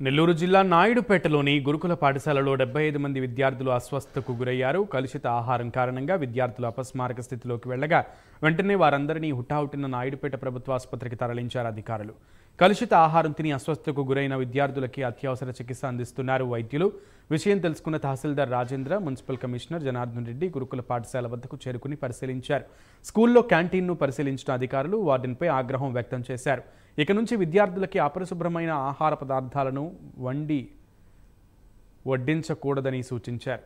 నెల్లూరు జిల్లా నాయుడుపేటలోని గురుకుల పాఠశాలలో 75 మంది విద్యార్థులు అస్వస్థతకు గురయ్యారు. కలుషిత ఆహారం కారణంగా విద్యార్థులు అపస్మారక స్థితిలోకి వెళ్లగా వెంటనే వారందరినీ హుటాహుటిన నాయుడుపేట ప్రభుత్వ ఆసుపత్రికి తరలించారు అధికారులు. కలుషిత ఆహారం తిని అస్వస్థతకు గురైన విద్యార్థులకి అత్యవసర చికిత్స అందిస్తున్నారు వైద్యులు. విషయం తెలుసుకున్న తహసీల్దార్ రాజేంద్ర, మున్సిపల్ కమిషనర్ జనార్దన్ రెడ్డి గురుకుల పాఠశాల వద్దకు చేరుకుని పరిశీలించారు. స్కూల్లో క్యాంటీన్ను పరిశీలించిన అధికారులు వార్డెన్పై ఆగ్రహం వ్యక్తం చేశారు. ఇక నుంచి విద్యార్థులకి అపరిశుభ్రమైన ఆహార పదార్థాలను వడ్డించకూడదని సూచించారు.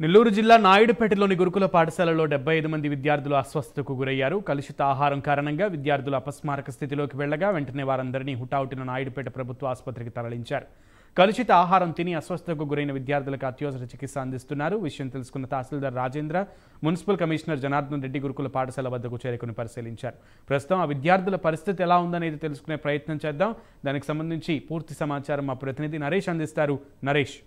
నెల్లూరు జిల్లా నాయుడుపేటలోని గురుకుల పాఠశాలలో 75 మంది విద్యార్థులు అస్వస్థతకు గురయ్యారు. కలుషిత ఆహారం కారణంగా విద్యార్థులు అపస్మారక స్థితిలోకి వెళ్లగా వెంటనే వారందరినీ హుటాహుటిన నాయుడుపేట ప్రభుత్వ ఆసుపత్రికి తరలించారు. కలుషిత ఆహారం తిని అస్వస్థతకు గురైన విద్యార్థులకు అత్యవసర చికిత్స అందిస్తున్నారు. విషయం తెలుసుకున్న తహసీల్దార్ రాజేంద్ర, మున్సిపల్ కమిషనర్ జనార్దన్ రెడ్డి గురుకుల పాఠశాల వద్దకు చేరుకుని పరిశీలించారు. ప్రస్తుతం ఆ విద్యార్థుల పరిస్థితి ఎలా ఉందనేది తెలుసుకునే ప్రయత్నం చేద్దాం. దానికి సంబంధించి పూర్తి సమాచారం మా ప్రతినిధి నరేష్ అందిస్తారు. నరేష్.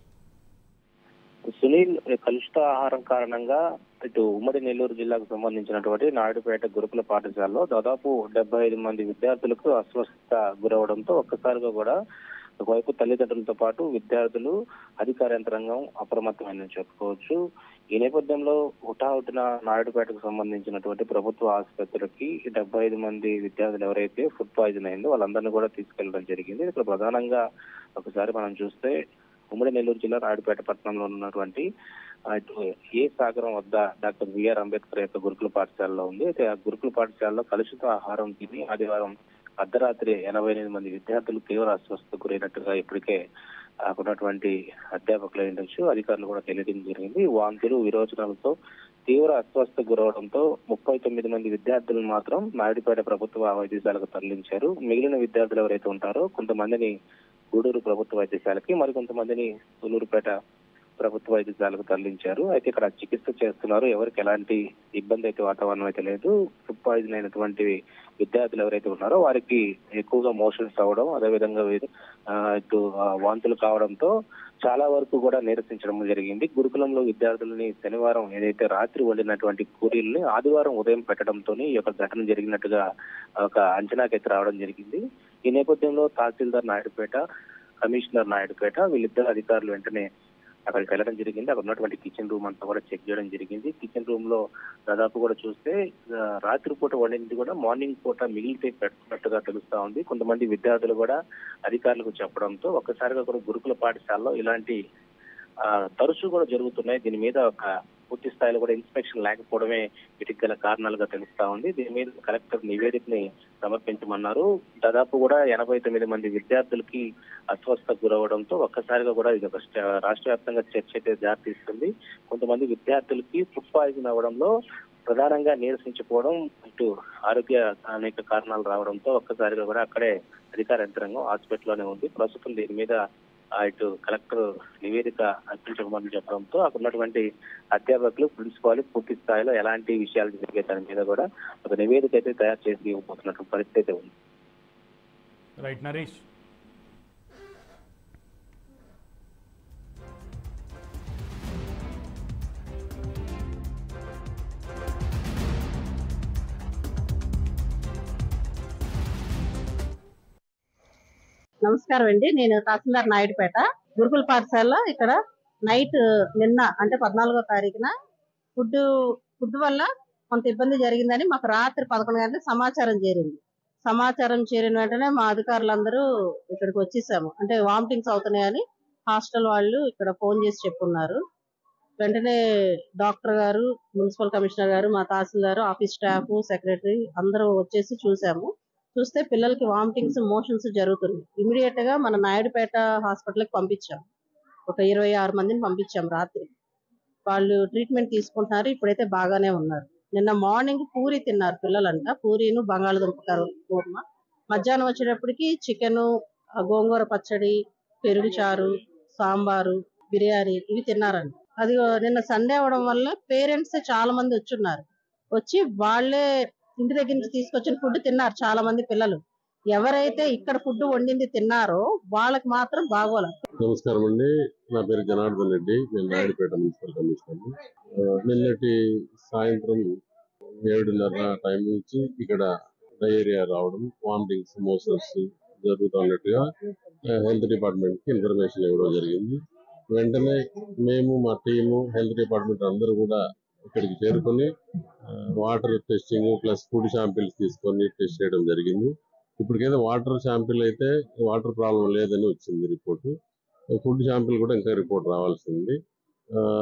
సునీల్, కలుషిత ఆహారం కారణంగా ఇటు ఉమ్మడి నెల్లూరు జిల్లాకు సంబంధించినటువంటి నాయుడుపేట గురుకుల పాఠశాలలో దాదాపు 75 మంది విద్యార్థులకు అస్వస్థత గురవడంతో ఒక్కసారిగా కూడా ఒకవైపు తల్లిదండ్రులతో పాటు విద్యార్థులు, అధికార యంత్రాంగం అప్రమత్తమైందని చెప్పుకోవచ్చు. ఈ నేపథ్యంలో హుటాహుటిన నాయుడుపేటకు సంబంధించినటువంటి ప్రభుత్వ ఆసుపత్రికి 75 మంది విద్యార్థులు ఎవరైతే ఫుడ్ పాయిజన్ అయిందో వాళ్ళందరినీ కూడా తీసుకెళ్లడం జరిగింది. ఇక్కడ ప్రధానంగా ఒకసారి మనం చూస్తే ఉమ్మడి నెల్లూరు జిల్లా నాయుడుపేట పట్టణంలో ఉన్నటువంటి ఏ సాగరం వద్ద డాక్టర్ బిఆర్ అంబేద్కర్ యొక్క గురుకుల పాఠశాలలో ఉంది. అయితే ఆ గురుకుల పాఠశాలలో కలుషిత ఆహారం తిని ఆదివారం అర్ధరాత్రి 88 మంది విద్యార్థులు తీవ్ర అస్వస్థతకు గురైనట్టుగా ఇప్పటికే ఉన్నటువంటి అధ్యాపకులు ఉండొచ్చు, అధికారులు కూడా తెలియడం జరిగింది. వాంతులు, విరోచనాలతో తీవ్ర అస్వస్థతకు గురవడంతో 39 మంది విద్యార్థులను మాత్రం నాయుడుపేట ప్రభుత్వ వైద్యశాలకు తరలించారు. మిగిలిన విద్యార్థులు ఎవరైతే ఉంటారో కొంతమందిని గూడూరు ప్రభుత్వ వైద్యశాలకి, మరికొంతమందిని సూలూరుపేట ప్రభుత్వ వైద్యశాలకు తరలించారు. అయితే ఇక్కడ చికిత్స చేస్తున్నారు. ఎవరికి ఎలాంటి ఇబ్బంది అయితే వాతావరణం అయితే లేదు. ఫుడ్ పాయిజన్ అయినటువంటి విద్యార్థులు ఎవరైతే ఉన్నారో వారికి ఎక్కువగా మోషన్స్ అవ్వడం, అదేవిధంగా ఇటు వాంతులు కావడంతో చాలా వరకు కూడా నీరసించడం జరిగింది. గురుకులంలో విద్యార్థులని శనివారం ఏదైతే రాత్రి వండినటువంటి కూలీలని ఆదివారం ఉదయం పెట్టడంతో ఈ యొక్క ఘటన జరిగినట్టుగా ఒక అంచనాకైతే రావడం జరిగింది. ఈ నేపథ్యంలో తహసీల్దార్ నాయుడుపేట, కమిషనర్ నాయుడుపేట వీళ్ళిద్దరు అధికారులు వెంటనే అక్కడికి వెళ్ళడం జరిగింది. అక్కడ ఉన్నటువంటి కిచెన్ రూమ్ అంతా కూడా చెక్ చేయడం జరిగింది. కిచెన్ రూమ్ లో దాదాపు కూడా చూస్తే రాత్రిపూట వండింది కూడా మార్నింగ్ పూట మిగిలితే పెడుతున్నట్టుగా తెలుస్తా ఉంది. కొంతమంది విద్యార్థులు కూడా అధికారులకు చెప్పడంతో ఒక్కసారిగా కూడా గురుకుల పాఠశాలలో ఇలాంటి తరచూ కూడా జరుగుతున్నాయి. దీని మీద ఒక పూర్తి స్థాయిలో కూడా ఇన్స్పెక్షన్ లేకపోవడమే వీటికి గల కారణాలుగా తెలుస్తా ఉంది. దీని మీద కలెక్టర్ నివేదికని సమర్పించమన్నారు. దాదాపు కూడా 89 మంది విద్యార్థులకి అస్వస్థతకు గురవడంతో ఒక్కసారిగా కూడా ఇది ఒక రాష్ట్ర వ్యాప్తంగా చర్చ అయితే దారితీస్తుంది. కొంతమంది విద్యార్థులకి ఫుడ్ పాయిజన్ అవ్వడంలో ప్రధానంగా నీరసించిపోవడం, ఇటు ఆరోగ్య అనేక కారణాలు రావడంతో ఒక్కసారిగా కూడా అక్కడే అధికార యంత్రాంగం హాస్పిటల్లోనే ఉంది. ప్రస్తుతం దీని మీద ఇటు కలెక్టర్ నివేదిక అర్పించమని చెప్పడంతో అక్కడ ఉన్నటువంటి అధ్యాపకులు, ప్రిన్సిపాల్ పూర్తి స్థాయిలో ఎలాంటి విషయాలు జరిగే దాని మీద కూడా ఒక నివేదిక అయితే తయారు చేసి ఇవ్వబోతున్నటువంటి పరిస్థితి ఉంది. రైట్ నరేష్. నమస్కారం అండి. నేను తహసీల్దార్ నాయుడుపేట గురుకుల పాఠశాలలో ఇక్కడ నైట్ నిన్న అంటే 14వ తారీఖున ఫుడ్ వల్ల కొంత ఇబ్బంది జరిగిందని మాకు రాత్రి 11 గంటలకు సమాచారం చేరింది. సమాచారం చేరిన వెంటనే మా అధికారులందరూ ఇక్కడికి వచ్చేసాము. అంటే వామిటింగ్స్ అవుతున్నాయని హాస్టల్ వాళ్ళు ఇక్కడ ఫోన్ చేసి చెప్పున్నారు. వెంటనే డాక్టర్ గారు, మున్సిపల్ కమిషనర్ గారు, మా తహసీల్దారు, ఆఫీస్ స్టాఫ్, సెక్రటరీ అందరూ వచ్చేసి చూసాము. చూస్తే పిల్లలకి వామిటింగ్స్, మోషన్స్ జరుగుతుంది. ఇమీడియట్ గా మన నాయుడుపేట హాస్పిటల్ కి పంపించాం. ఒక 26 మందిని పంపించాం రాత్రి. వాళ్ళు ట్రీట్మెంట్ తీసుకుంటున్నారు. ఇప్పుడైతే బాగానే ఉన్నారు. నిన్న మార్నింగ్ పూరి తిన్నారు పిల్లలంట. పూరీను బంగాళదుంప కూర్మ. మధ్యాహ్నం వచ్చేటప్పటికి చికెన్, గోంగూర పచ్చడి, పెరుగు చారు, సాంబారు, బిర్యానీ ఇవి తిన్నారంట. అది నిన్న సండే అవడం వల్ల పేరెంట్స్ చాలా మంది వచ్చున్నారు. వచ్చి వాళ్ళే ఇంటి దగ్గర నుంచి తీసుకొచ్చిన ఫుడ్ తిన్నారు చాలా మంది పిల్లలు. ఎవరైతే ఇక్కడ ఫుడ్ వండింది తిన్నారో వాళ్ళకి మాత్రం బాగోలేదు. నమస్కారం అండి. నా పేరు జనార్దన్ రెడ్డి. నేను నాయుడుపేట మున్సిపల్ కమిషనర్. నిన్నటి సాయంత్రం 7:30 టైం నుంచి ఇక్కడ డయేరియా రావడం, వామిటింగ్స్, మోషన్స్ జరుగుతున్నట్టుగా హెల్త్ డిపార్ట్మెంట్ కి ఇన్ఫర్మేషన్ ఇవ్వడం జరిగింది. వెంటనే మేము, మా టీము, హెల్త్ డిపార్ట్మెంట్ అందరూ కూడా ఇక్కడికి చేరుకొని water testing plus food samples తీసుకొని టెస్ట్ చేయడం జరిగింది. ఇప్పటికైతే వాటర్ శాంపిల్ అయితే వాటర్ ప్రాబ్లం లేదని వచ్చింది రిపోర్టు. ఫుడ్ శాంపిల్ కూడా ఇంకా రిపోర్ట్ రావాల్సింది.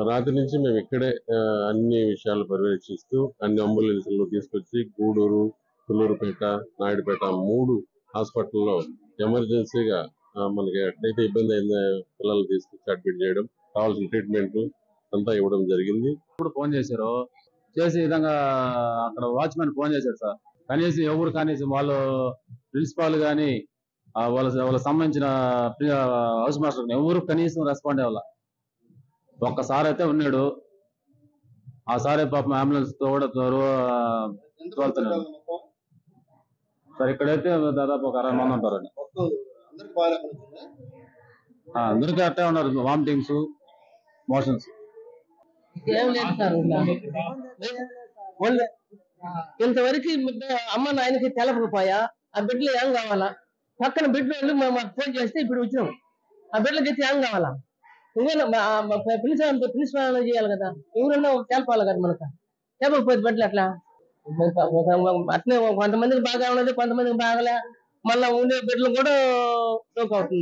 రాత్రి నుంచి మేము ఇక్కడే అన్ని విషయాలు పర్యవేక్షిస్తూ అన్ని అంబులెన్స్లు తీసుకొచ్చి గూడూరు, తుళ్ళూరుపేట, నాయుడుపేట 3 హాస్పిటల్లో ఎమర్జెన్సీగా మనకి ఎట్లయితే ఇబ్బంది అయిందో పిల్లలు తీసుకొచ్చి అడ్మిట్ చేయడం, కావాల్సిన ట్రీట్మెంట్ అంతా ఇవ్వడం జరిగింది. ఇప్పుడు ఫోన్ చేశారు, చేసి విధంగా అక్కడ వాచ్మెన్ ఫోన్ చేశారు సార్. కనీసం వాళ్ళు ప్రిన్సిపాల్ గానీ వాళ్ళ సంబంధించిన హౌస్ మాస్టర్ ఎవరు కనీసం రెస్పాండ్ అవ్వాల. ఒక్కసారి అయితే ఉన్నాడు. ఆ సారే పాపం అంబులెన్స్ తో కూడా తోలుతున్నాడు సార్. ఇక్కడైతే దాదాపు ఒక 60 మంది ఉంటారండి. అందరికీ అట్టే ఉన్నారు, వామిటింగ్స్, మోషన్స్. ఏం లేదు సార్. ఇంతవరకు అమ్మ నాయనకి తెలపకపోయా. ఆ బిడ్డలు ఏం కావాలా? పక్కన బిడ్డలు మాకు ఫోన్ చేస్తే ఇప్పుడు వచ్చినాం. ఆ బిడ్డలకి అయితే ఏం కావాలా? ప్రిన్సిపాల్ చేయాలి కదా, ఎవరన్నా తెలపాలి కదా మనకు. తెలపకపోతే బిడ్డలు అట్లా అట్నే కొంతమందికి బాగా ఉన్నది, కొంతమందికి బాగలే. మళ్ళా ఉండే బిడ్డలు కూడా అవుతుంది.